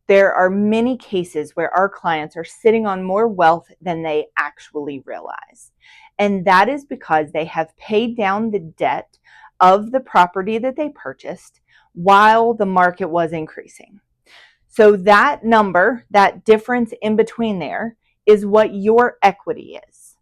There are many cases where our clients are sitting on more wealth than they actually realize. And that is because they have paid down the debt of the property that they purchased while the market was increasing. So that number, that difference in between there, is what your equity is.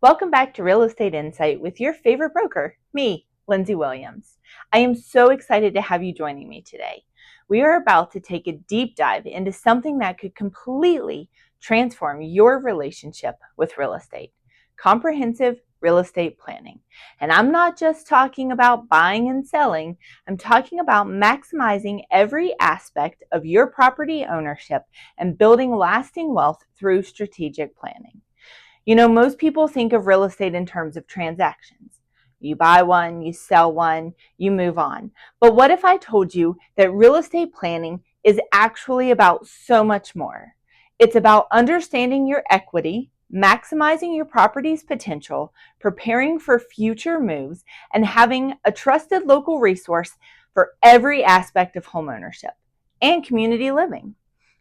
Welcome back to Real Estate Insight with your favorite broker, me, Lindsay Williams. I am so excited to have you joining me today. We are about to take a deep dive into something that could completely transform your relationship with real estate: comprehensive real estate planning. And I'm not just talking about buying and selling, I'm talking about maximizing every aspect of your property ownership and building lasting wealth through strategic planning. You know, most people think of real estate in terms of transactions. You buy one, you sell one, you move on. But what if I told you that real estate planning is actually about so much more? It's about understanding your equity, maximizing your property's potential, preparing for future moves, and having a trusted local resource for every aspect of homeownership and community living.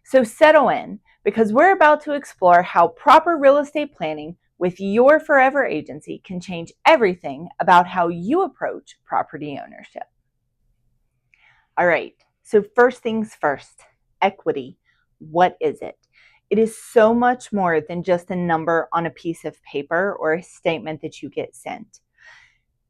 So settle in, because we're about to explore how proper real estate planning with your forever agency can change everything about how you approach property ownership. All right, so first things first, equity. What is it? It is so much more than just a number on a piece of paper or a statement that you get sent.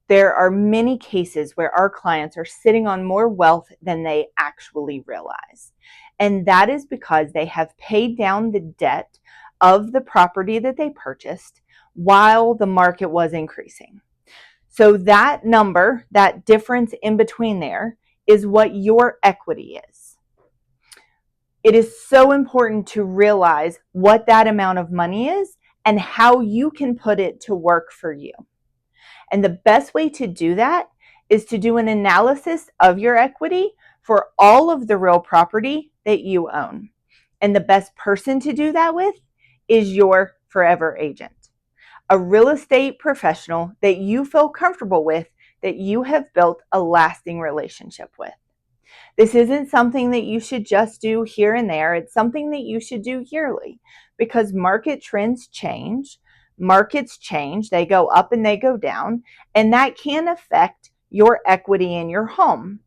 There are many cases where our clients are sitting on more wealth than they actually realize. And that is because they have paid down the debt of the property that they purchased while the market was increasing. So that number, that difference in between there, is what your equity is. It is so important to realize what that amount of money is and how you can put it to work for you. And the best way to do that is to do an analysis of your equity for all of the real property that you own. And the best person to do that with is your forever agent, a real estate professional that you feel comfortable with, that you have built a lasting relationship with. This isn't something that you should just do here and there. It's something that you should do yearly, because market trends change. Markets change, they go up and they go down, and that can affect your equity in your home.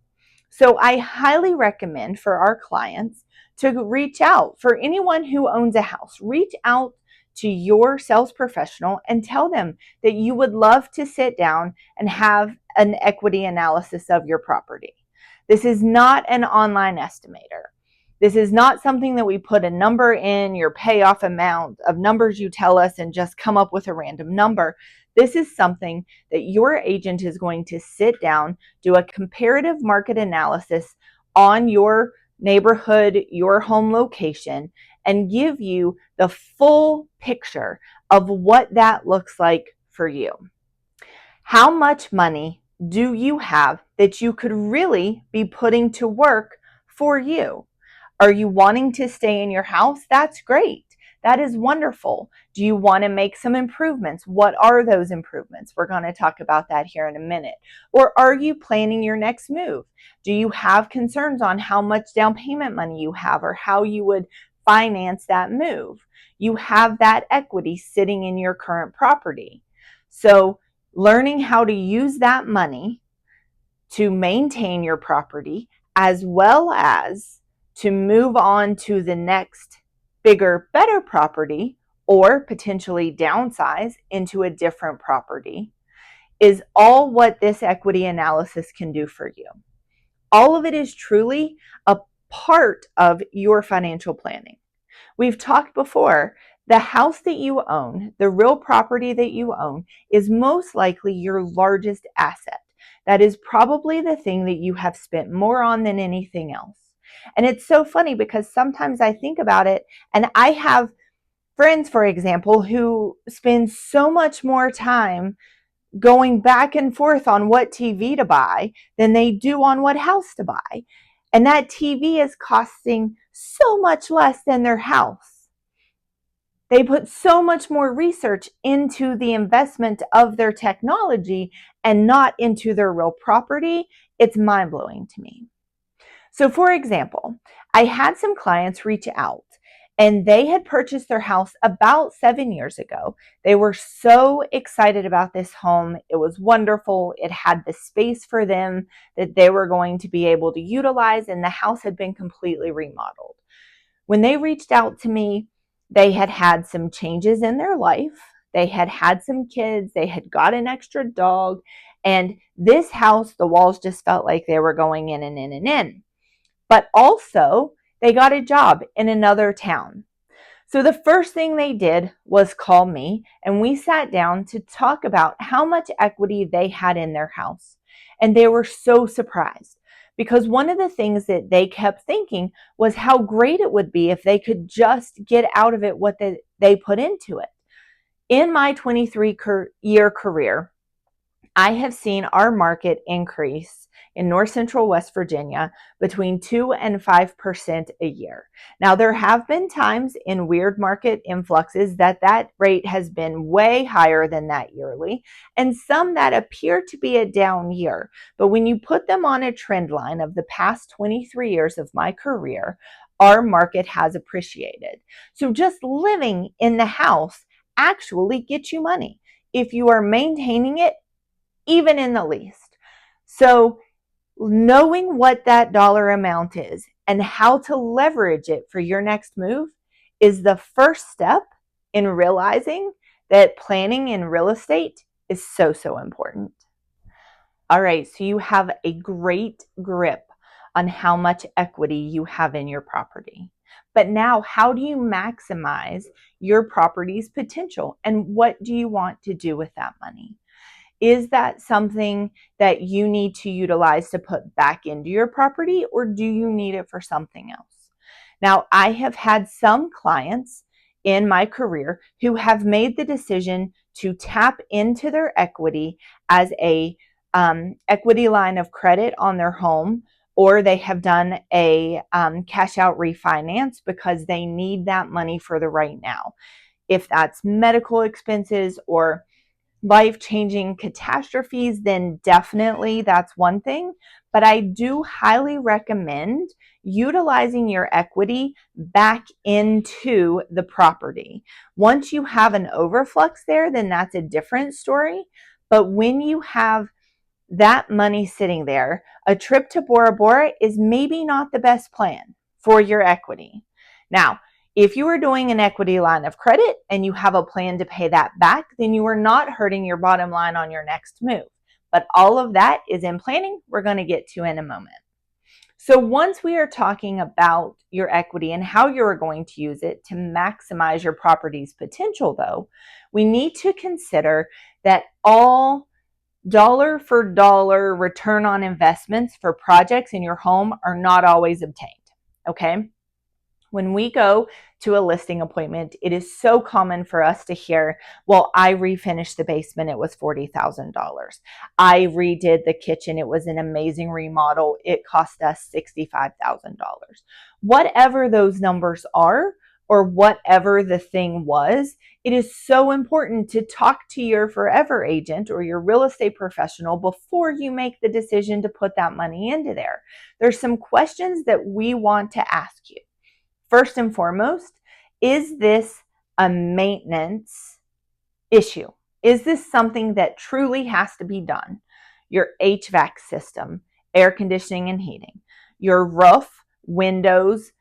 So I highly recommend for our clients to reach out. For anyone who owns a house, reach out to your sales professional and tell them that you would love to sit down and have an equity analysis of your property. This is not an online estimator. This is not something that we put a number in, your payoff amount of numbers you tell us, and just come up with a random number. This is something that your agent is going to sit down, do a comparative market analysis on your neighborhood, your home location, and give you the full picture of what that looks like for you. How much money do you have that you could really be putting to work for you? Are you wanting to stay in your house? That's great. That is wonderful. Do you want to make some improvements? What are those improvements? We're going to talk about that here in a minute. Or are you planning your next move? Do you have concerns on how much down payment money you have or how you would finance that move? You have that equity sitting in your current property. So learning how to use that money to maintain your property, as well as to move on to the next bigger, better property, or potentially downsize into a different property, is all what this equity analysis can do for you. All of it is truly a part of your financial planning. We've talked before, the house that you own, the real property that you own, is most likely your largest asset. That is probably the thing that you have spent more on than anything else. And it's so funny because sometimes I think about it, and I have friends, for example, who spend so much more time going back and forth on what TV to buy than they do on what house to buy. And that TV is costing so much less than their house. They put so much more research into the investment of their technology and not into their real property. It's mind-blowing to me. So for example, I had some clients reach out and they had purchased their house about 7 years ago. They were so excited about this home. It was wonderful. It had the space for them that they were going to be able to utilize, and the house had been completely remodeled. When they reached out to me, they had had some changes in their life. They had had some kids. They had got an extra dog. And this house, the walls just felt like they were going in and in and in. But also, they got a job in another town. So the first thing they did was call me, and we sat down to talk about how much equity they had in their house. And they were so surprised because one of the things that they kept thinking was how great it would be if they could just get out of it what they put into it. In my 23-year career, I have seen our market increase in North Central West Virginia between 2 and 5% a year. Now, there have been times in weird market influxes that rate has been way higher than that yearly, and some that appear to be a down year. But when you put them on a trend line of the past 23 years of my career, our market has appreciated. So just living in the house actually gets you money if you are maintaining it, even in the least. So knowing what that dollar amount is and how to leverage it for your next move is the first step in realizing that planning in real estate is so important. All right, so you have a great grip on how much equity you have in your property. But now, how do you maximize your property's potential, and what do you want to do with that money? Is that something that you need to utilize to put back into your property, or do you need it for something else? Now, I have had some clients in my career who have made the decision to tap into their equity as a equity line of credit on their home, or they have done a cash out refinance because they need that money for the right now. If that's medical expenses or life-changing catastrophes, then definitely that's one thing. But I do highly recommend utilizing your equity back into the property. Once you have an overflux there, then that's a different story. But when you have that money sitting there, a trip to Bora Bora is maybe not the best plan for your equity. Now, if you are doing an equity line of credit and you have a plan to pay that back, then you are not hurting your bottom line on your next move. But all of that is in planning we're going to get to in a moment. So once we are talking about your equity and how you're going to use it to maximize your property's potential, though, we need to consider that all dollar for dollar return on investments for projects in your home are not always obtained, okay? When we go to a listing appointment, it is so common for us to hear, well, I refinished the basement, it was $40,000. I redid the kitchen, it was an amazing remodel, it cost us $65,000. Whatever those numbers are, or whatever the thing was, it is so important to talk to your forever agent or your real estate professional before you make the decision to put that money into there. There's some questions that we want to ask you. First and foremost, is this a maintenance issue? Is this something that truly has to be done? Your HVAC system, air conditioning and heating, your roof, windows,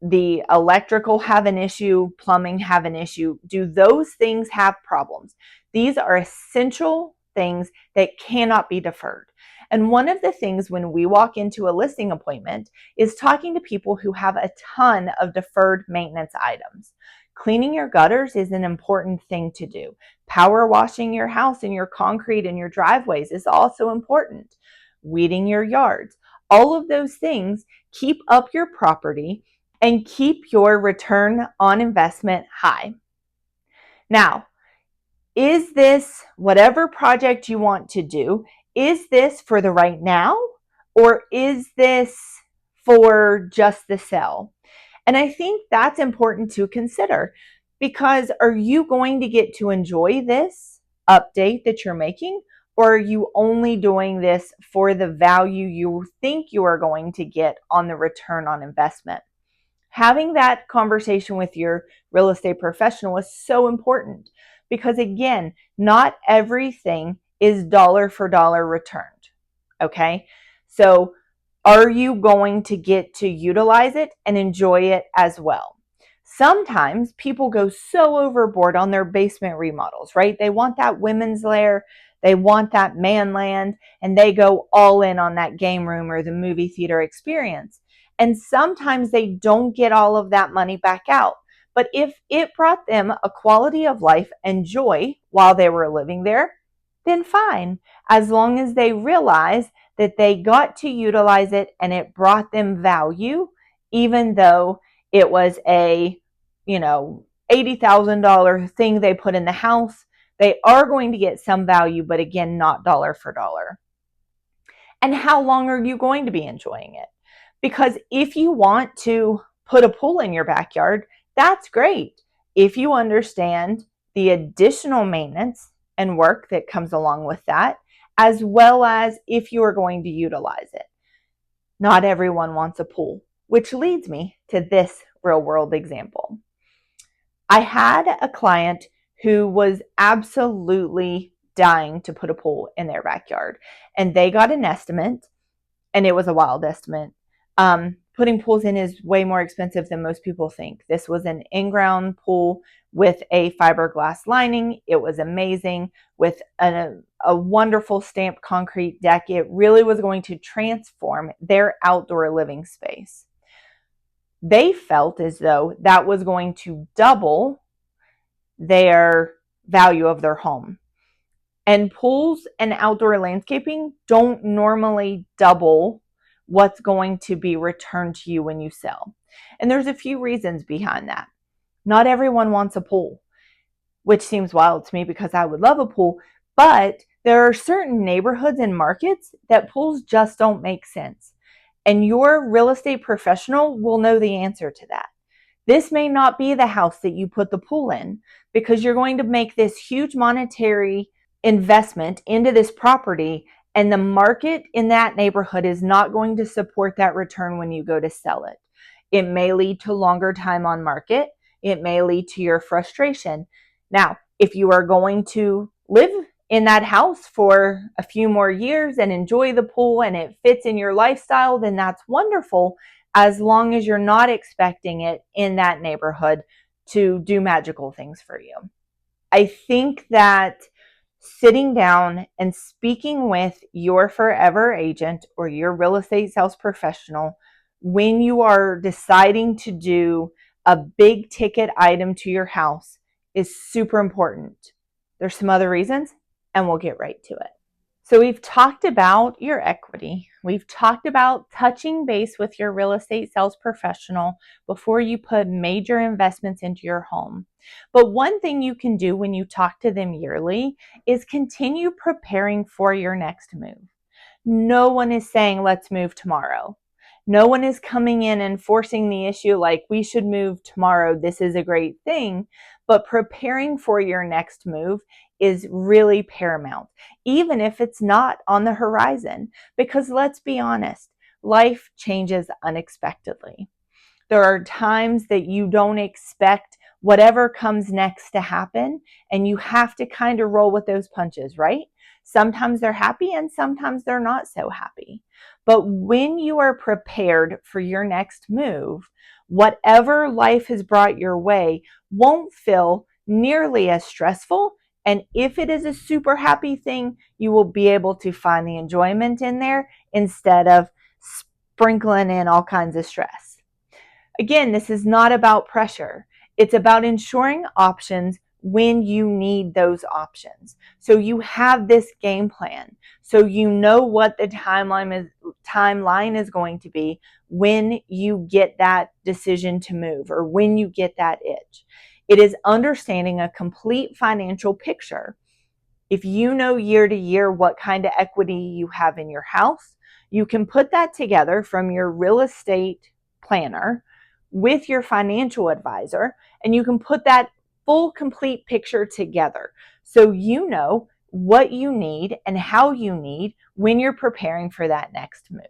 the electrical have an issue, plumbing have an issue. Do those things have problems? These are essential things that cannot be deferred. And one of the things when we walk into a listing appointment is talking to people who have a ton of deferred maintenance items. Cleaning your gutters is an important thing to do. Power washing your house and your concrete and your driveways is also important. Weeding your yards. All of those things keep up your property and keep your return on investment high. Now, is this whatever project you want to do? Is this for the right now, or is this for just the sell? And I think that's important to consider. Because are you going to get to enjoy this update that you're making, or are you only doing this for the value you think you are going to get on the return on investment? Having that conversation with your real estate professional is so important because, again, not everything is dollar for dollar returned. Okay. So, are you going to get to utilize it and enjoy it as well? Sometimes people go so overboard on their basement remodels, right? They want that women's lair, they want that man land, and they go all in on that game room or the movie theater experience. And sometimes they don't get all of that money back out. But if it brought them a quality of life and joy while they were living there, then fine, as long as they realize that they got to utilize it and it brought them value, even though it was a, $80,000 thing they put in the house. They are going to get some value, but again, not dollar for dollar. And how long are you going to be enjoying it? Because if you want to put a pool in your backyard, that's great. If you understand the additional maintenance and work that comes along with that, as well as if you are going to utilize it. Not everyone wants a pool, which leads me to this real world example. I had a client who was absolutely dying to put a pool in their backyard, and they got an estimate, and it was a wild estimate. Putting pools in is way more expensive than most people think. This was an in-ground pool with a fiberglass lining. It was amazing with a wonderful stamped concrete deck. It really was going to transform their outdoor living space. They felt as though that was going to double their value of their home. And pools and outdoor landscaping don't normally double what's going to be returned to you when you sell. And there's a few reasons behind that. Not everyone wants a pool, which seems wild to me because I would love a pool, but there are certain neighborhoods and markets that pools just don't make sense. And your real estate professional will know the answer to that. This may not be the house that you put the pool in because you're going to make this huge monetary investment into this property, and the market in that neighborhood is not going to support that return when you go to sell it. It may lead to longer time on market. It may lead to your frustration. Now, if you are going to live in that house for a few more years and enjoy the pool and it fits in your lifestyle, then that's wonderful, as long as you're not expecting it in that neighborhood to do magical things for you. I think that sitting down and speaking with your forever agent or your real estate sales professional when you are deciding to do a big ticket item to your house is super important. There's some other reasons, and we'll get right to it. So we've talked about your equity. We've talked about touching base with your real estate sales professional before you put major investments into your home. But one thing you can do when you talk to them yearly is continue preparing for your next move. No one is saying, let's move tomorrow. No one is coming in and forcing the issue like we should move tomorrow. This is a great thing. But preparing for your next move is really paramount, even if it's not on the horizon. Because let's be honest, life changes unexpectedly. There are times that you don't expect whatever comes next to happen, and you have to kind of roll with those punches, right? Sometimes they're happy and sometimes they're not so happy. But when you are prepared for your next move, whatever life has brought your way won't feel nearly as stressful. And if it is a super happy thing, you will be able to find the enjoyment in there instead of sprinkling in all kinds of stress. Again, this is not about pressure. It's about ensuring options when you need those options. So you have this game plan. So you know what the timeline is going to be when you get that decision to move or when you get that itch. It is understanding a complete financial picture. If you know year to year what kind of equity you have in your house, you can put that together from your real estate planner with your financial advisor, and you can put that full, complete picture together so you know what you need and how you need when you're preparing for that next move.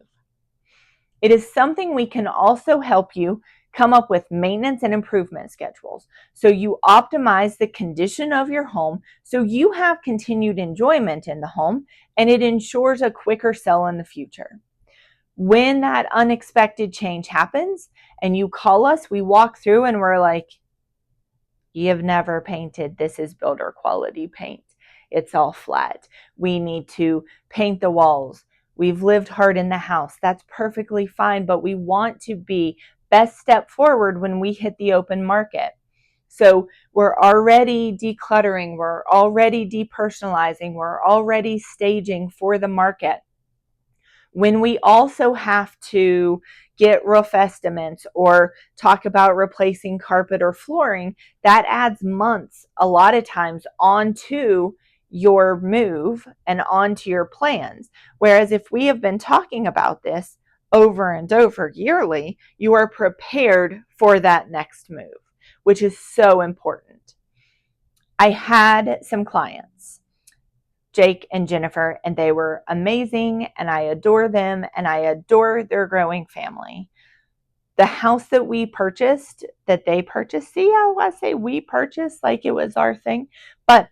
It is something we can also help you come up with maintenance and improvement schedules so you optimize the condition of your home so you have continued enjoyment in the home and it ensures a quicker sell in the future. When that unexpected change happens and you call us, we walk through and we're like, you have never painted. This is builder quality paint. It's all flat. We need to paint the walls. We've lived hard in the house. That's perfectly fine, but we want to be best step forward when we hit the open market. So we're already decluttering, we're already depersonalizing, we're already staging for the market. When we also have to get roof estimates or talk about replacing carpet or flooring, that adds months a lot of times onto your move and onto your plans. Whereas if we have been talking about this over and over yearly, you are prepared for that next move, which is so important. I had some clients, Jake and Jennifer, and they were amazing, and I adore them, and I adore their growing family. The house that we purchased, that they purchased, see how I say we purchased like it was our thing, but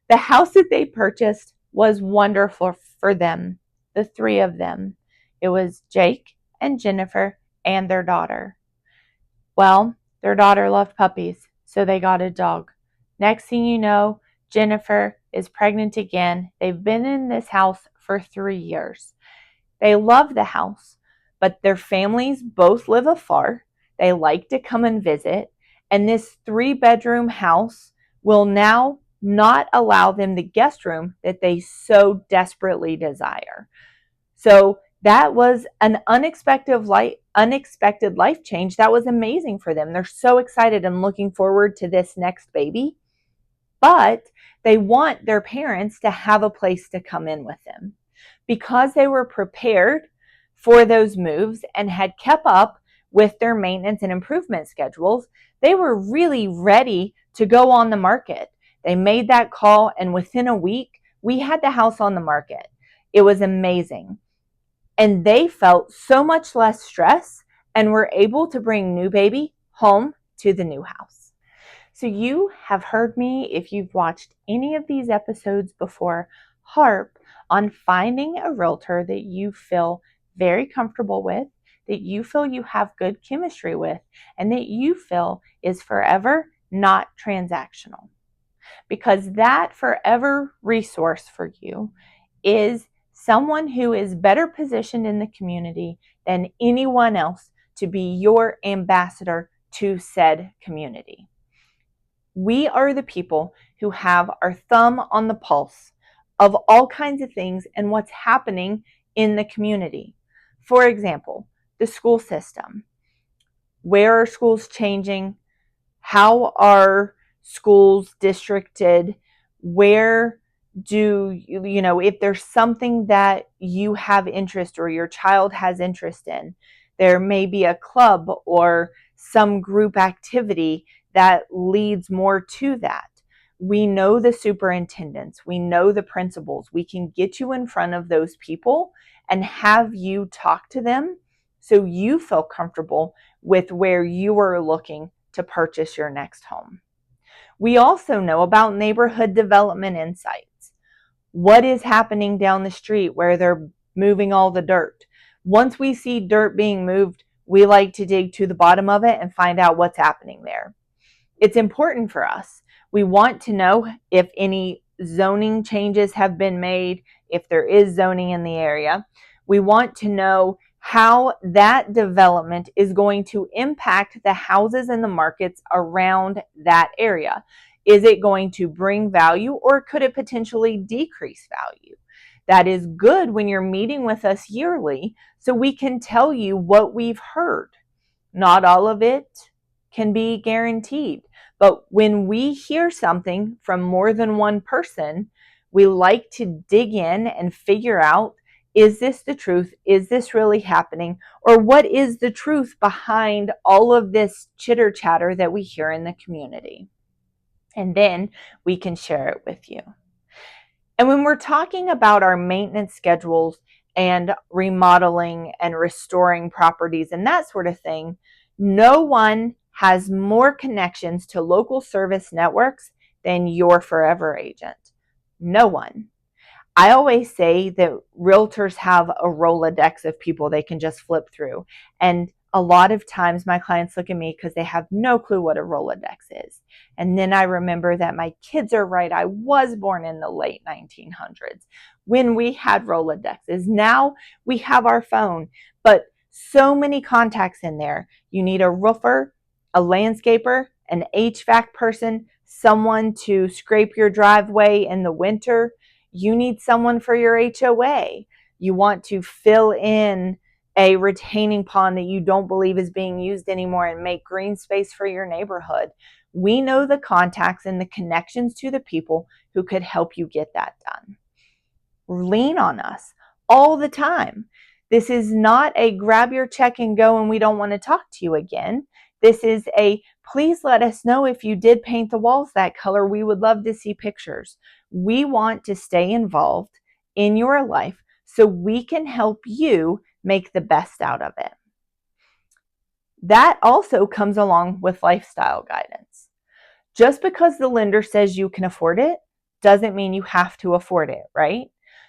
the house that they purchased was wonderful for them, the three of them. It was Jake and Jennifer and their daughter. Well, their daughter loved puppies, so they got a dog. Next thing you know, Jennifer is pregnant again. They've been in this house for 3 years. They love the house, but their families both live afar. They like to come and visit, and this 3-bedroom house will now not allow them the guest room that they so desperately desire. So that was an unexpected life change. That was amazing for them. They're so excited and looking forward to this next baby, but they want their parents to have a place to come in with them. Because they were prepared for those moves and had kept up with their maintenance and improvement schedules, they were really ready to go on the market. They made that call, and within a week, we had the house on the market. It was amazing. And they felt so much less stress and were able to bring new baby home to the new house. So you have heard me, if you've watched any of these episodes before, harp on finding a realtor that you feel very comfortable with, that you feel you have good chemistry with, and that you feel is forever not transactional. Because that forever resource for you is someone who is better positioned in the community than anyone else to be your ambassador to said community. We are the people who have our thumb on the pulse of all kinds of things and what's happening in the community. For example, the school system. Where are schools changing? How are schools districted? Where do you if there's something that you have interest or your child has interest in, there may be a club or some group activity that leads more to that. We know the superintendents, we know the principals. We can get you in front of those people and have you talk to them so you feel comfortable with where you are looking to purchase your next home. We also know about neighborhood development insights. What is happening down the street where they're moving all the dirt? Once we see dirt being moved, we like to dig to the bottom of it and find out what's happening there. It's important for us. We want to know if any zoning changes have been made, if there is zoning in the area. We want to know how that development is going to impact the houses and the markets around that area. Is it going to bring value, or could it potentially decrease value? That is good when you're meeting with us yearly, so we can tell you what we've heard. Not all of it can be guaranteed, but when we hear something from more than one person, we like to dig in and figure out, is this the truth? Is this really happening? Or what is the truth behind all of this chitter chatter that we hear in the community? and then we can share it with you. And when we're talking about our maintenance schedules and remodeling and restoring properties and that sort of thing, no one has more connections to local service networks than your forever agent. No one. I always say that realtors have a Rolodex of people they can just flip through. And a lot of times my clients look at me because they have no clue what a Rolodex is. And then I remember that my kids are right. I was born in the late 1900s when we had Rolodexes. Now we have our phone, but so many contacts in there. You need a roofer, a landscaper, an HVAC person, someone to scrape your driveway in the winter. You need someone for your HOA. You want to fill in a retaining pond that you don't believe is being used anymore and make green space for your neighborhood. We know the contacts and the connections to the people who could help you get that done. Lean on us all the time. This is not a grab your check and go and we don't want to talk to you again. This is a please let us know if you did paint the walls that color. We would love to see pictures. We want to stay involved in your life so we can help you make the best out of it. That also comes along with lifestyle guidance. Just because the lender says you can afford it doesn't mean you have to afford it, right?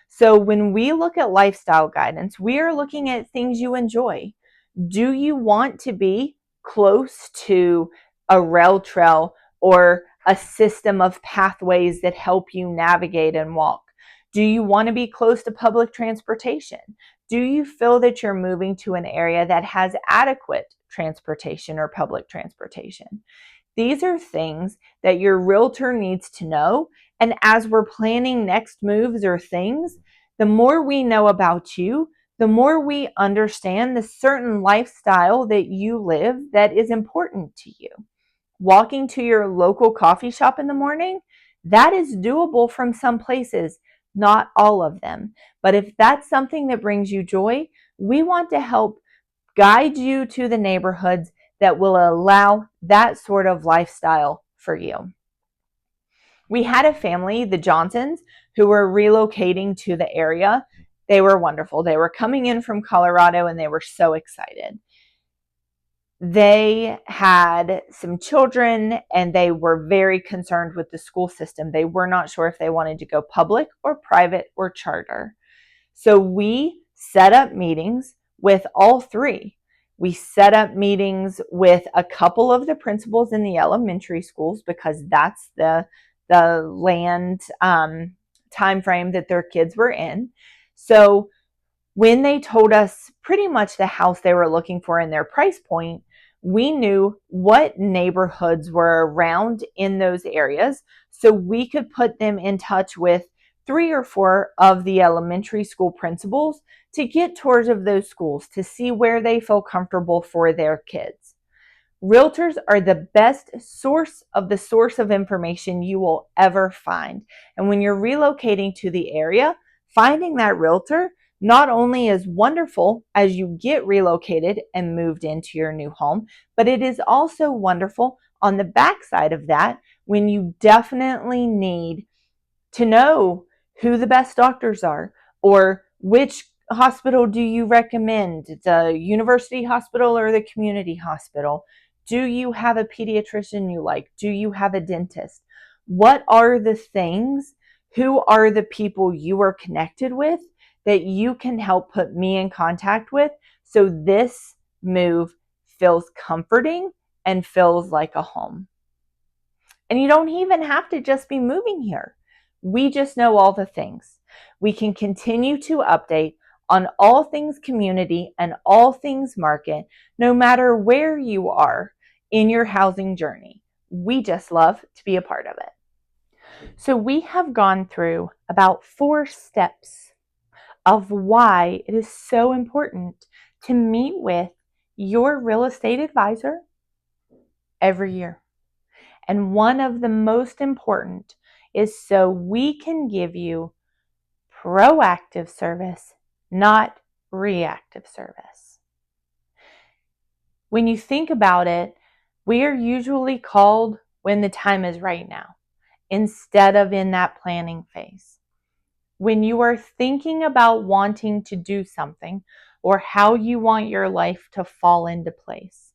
So when we look at lifestyle guidance, we are looking at things you enjoy. Do you want to be close to a rail trail or a system of pathways that help you navigate and walk? Do you want to be close to public transportation? Do you feel that you're moving to an area that has adequate transportation or public transportation? These are things that your realtor needs to know. And as we're planning next moves or things, the more we know about you, the more we understand the certain lifestyle that you live that is important to you. Walking to your local coffee shop in the morning, that is doable from some places, not all of them. But if that's something that brings you joy, we want to help guide you to the neighborhoods that will allow that sort of lifestyle for you. We had a family, the Johnsons, who were relocating to the area. They were wonderful. They were coming in from Colorado and they were so excited. They had some children and they were very concerned with the school system. They were not sure if they wanted to go public or private or charter. So we set up meetings with all three. We set up meetings with a couple of the principals in the elementary schools because that's the land time frame that their kids were in. So when they told us pretty much the house they were looking for and their price point, we knew what neighborhoods were around in those areas so we could put them in touch with 3 or 4 of the elementary school principals to get tours of those schools to see where they feel comfortable for their kids. Realtors are the best source of information you will ever find. And when you're relocating to the area, finding that realtor not only is wonderful as you get relocated and moved into your new home, but it is also wonderful on the backside of that when you definitely need to know who the best doctors are or which hospital do you recommend, the university hospital or the community hospital. Do you have a pediatrician you like? Do you have a dentist? What are the things? Who are the people you are connected with that you can help put me in contact with so this move feels comforting and feels like a home? And you don't even have to just be moving here. We just know all the things. We can continue to update on all things community and all things market, no matter where you are in your housing journey. We just love to be a part of it. So we have gone through about 4 steps of why it is so important to meet with your real estate advisor every year. And one of the most important is so we can give you proactive service, not reactive service. When you think about it, we are usually called when the time is right now, instead of in that planning phase. When you are thinking about wanting to do something or how you want your life to fall into place,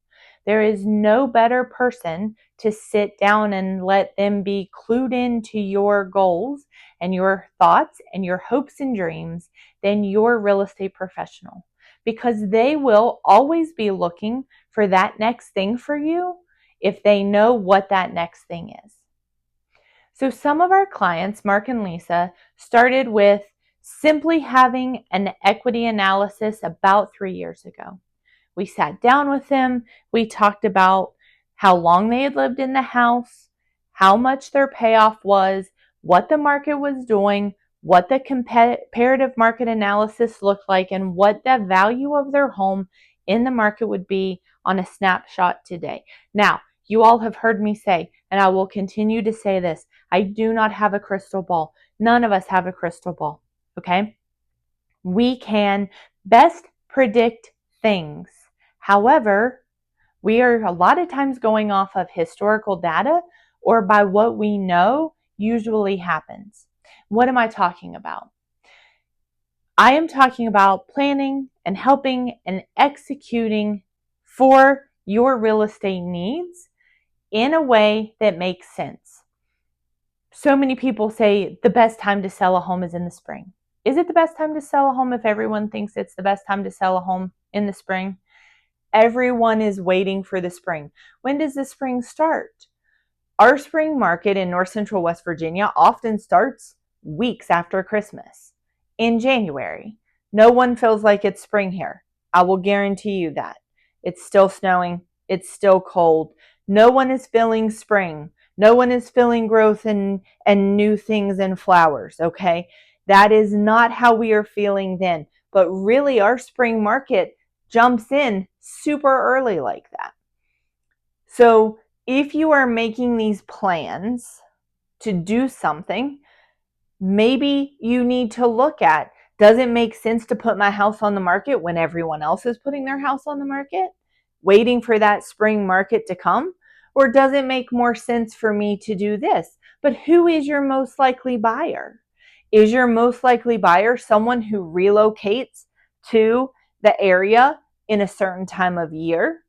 there is no better person to sit down and let them be clued into your goals and your thoughts and your hopes and dreams than your real estate professional, because they will always be looking for that next thing for you if they know what that next thing is. So some of our clients, Mark and Lisa, started with simply having an equity analysis about 3 years ago. We sat down with them. We talked about how long they had lived in the house, how much their payoff was, what the market was doing, what the comparative market analysis looked like, and what the value of their home in the market would be on a snapshot today. Now, you all have heard me say, and I will continue to say this, I do not have a crystal ball. None of us have a crystal ball, okay? We can best predict things. However, we are a lot of times going off of historical data or by what we know usually happens. What am I talking about? I am talking about planning and helping and executing for your real estate needs in a way that makes sense. So many people say the best time to sell a home is in the spring. Is it the best time to sell a home if everyone thinks it's the best time to sell a home in the spring? Everyone is waiting for the spring. When does the spring start? Our spring market in North Central West Virginia often starts weeks after Christmas, in January. No one feels like it's spring here. I will guarantee you that. It's still snowing. It's still cold. No one is feeling spring. No one is feeling growth and new things and flowers, okay? That is not how we are feeling then. But really, our spring market jumps in super early like that. So if you are making these plans to do something, maybe you need to look at, does it make sense to put my house on the market when everyone else is putting their house on the market, waiting for that spring market to come? Or does it make more sense for me to do this? But who is your most likely buyer? Is your most likely buyer someone who relocates to the area in a certain time of year?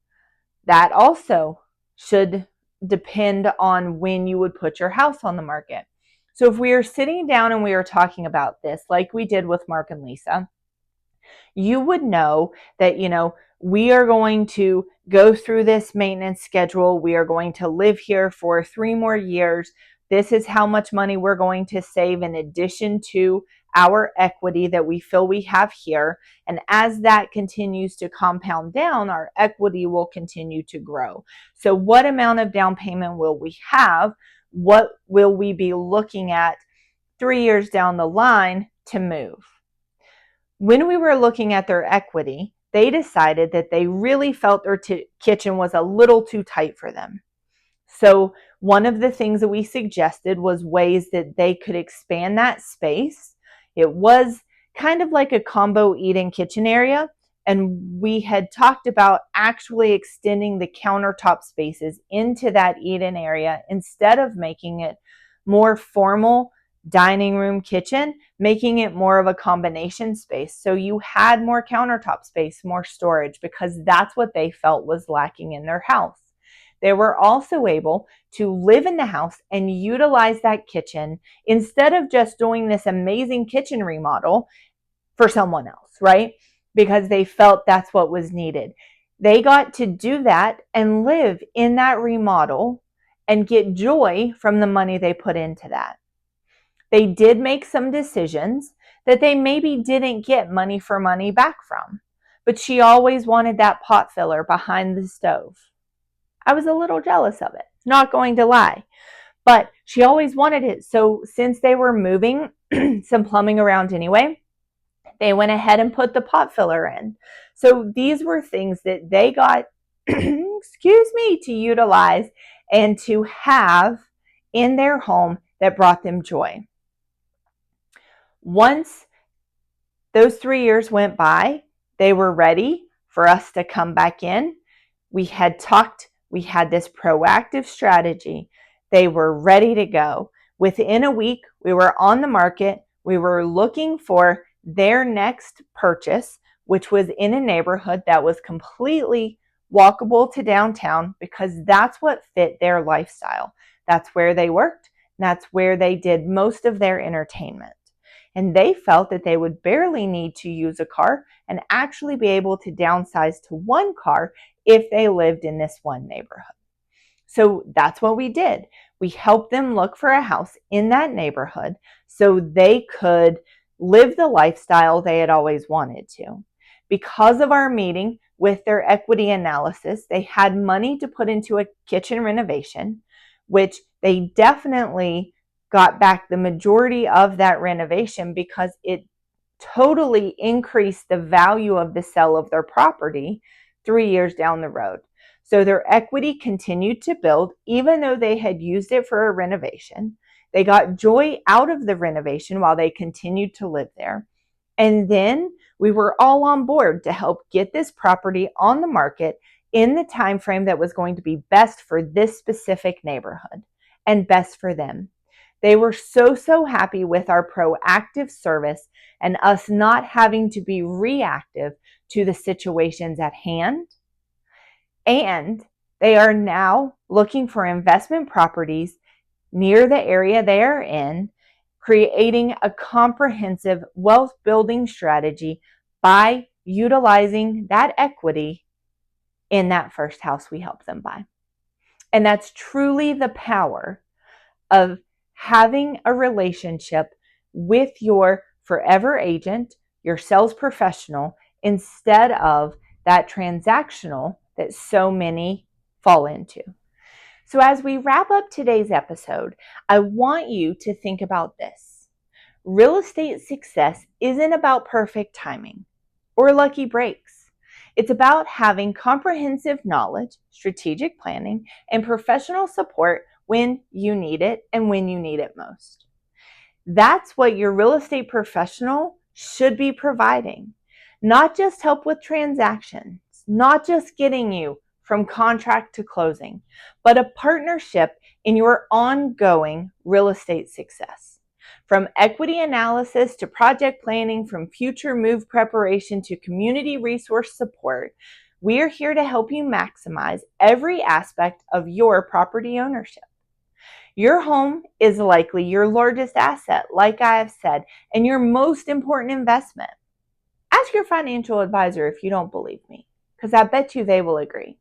That also should depend on when you would put your house on the market. So if we are sitting down and we are talking about this, like we did with Mark and Lisa, you would know that, we are going to go through this maintenance schedule. We are going to live here for 3 more years. This is how much money we're going to save in addition to our equity that we feel we have here. And as that continues to compound down, our equity will continue to grow. So what amount of down payment will we have? What will we be looking at 3 years down the line to move? When we were looking at their equity, they decided that they really felt their kitchen was a little too tight for them. So one of the things that we suggested was ways that they could expand that space. It was kind of like a combo eat-in kitchen area, and we had talked about actually extending the countertop spaces into that eat-in area instead of making it more formal dining room kitchen, making it more of a combination space. So you had more countertop space, more storage, because that's what they felt was lacking in their house. They were also able to live in the house and utilize that kitchen instead of just doing this amazing kitchen remodel for someone else, right? Because they felt that's what was needed. They got to do that and live in that remodel and get joy from the money they put into that. They did make some decisions that they maybe didn't get money for money back from, but she always wanted that pot filler behind the stove. I was a little jealous of it, not going to lie, but she always wanted it. So since they were moving some plumbing around anyway, they went ahead and put the pot filler in. So these were things that they got, to utilize and to have in their home that brought them joy. Once those 3 years went by, they were ready for us to come back in. We had talked, we had this proactive strategy. They were ready to go. Within a week, we were on the market. We were looking for their next purchase, which was in a neighborhood that was completely walkable to downtown because that's what fit their lifestyle. That's where they worked. That's where they did most of their entertainment. And they felt that they would barely need to use a car and actually be able to downsize to one car if they lived in this one neighborhood. So that's what we did. We helped them look for a house in that neighborhood so they could live the lifestyle they had always wanted to. Because of our meeting with their equity analysis, they had money to put into a kitchen renovation, which they definitely got back the majority of that renovation because it totally increased the value of the sale of their property 3 years down the road. So their equity continued to build even though they had used it for a renovation. They got joy out of the renovation while they continued to live there. And then we were all on board to help get this property on the market in the time frame that was going to be best for this specific neighborhood and best for them. They were so happy with our proactive service and us not having to be reactive to the situations at hand. And they are now looking for investment properties near the area they are in, creating a comprehensive wealth building strategy by utilizing that equity in that first house we helped them buy. And that's truly the power of having a relationship with your forever agent, your sales professional, instead of that transactional that so many fall into. So as we wrap up today's episode, I want you to think about this. Real estate success isn't about perfect timing or lucky breaks. It's about having comprehensive knowledge, strategic planning, and professional support when you need it and when you need it most. That's what your real estate professional should be providing. Not just help with transactions, not just getting you from contract to closing, but a partnership in your ongoing real estate success. From equity analysis to project planning, from future move preparation to community resource support, we are here to help you maximize every aspect of your property ownership. Your home is likely your largest asset, like I have said, and your most important investment. Ask your financial advisor if you don't believe me, because I bet you they will agree.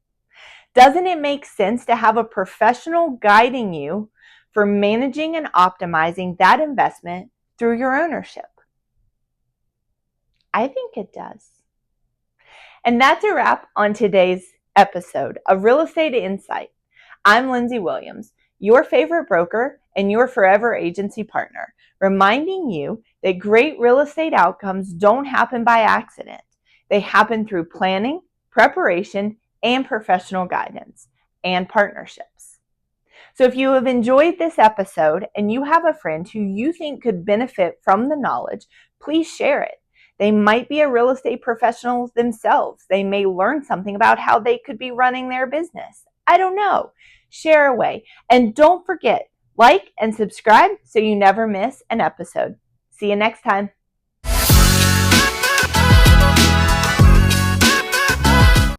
Doesn't it make sense to have a professional guiding you for managing and optimizing that investment through your ownership? I think it does. And that's a wrap on today's episode of Real Estate Insight. I'm Lindsay Williams, your favorite broker and your forever agency partner, reminding you that great real estate outcomes don't happen by accident. They happen through planning, preparation, and professional guidance and partnerships. So if you have enjoyed this episode and you have a friend who you think could benefit from the knowledge, please share it. They might be a real estate professional themselves. They may learn something about how they could be running their business. I don't know. Share away. And don't forget, like and subscribe so you never miss an episode. See you next time.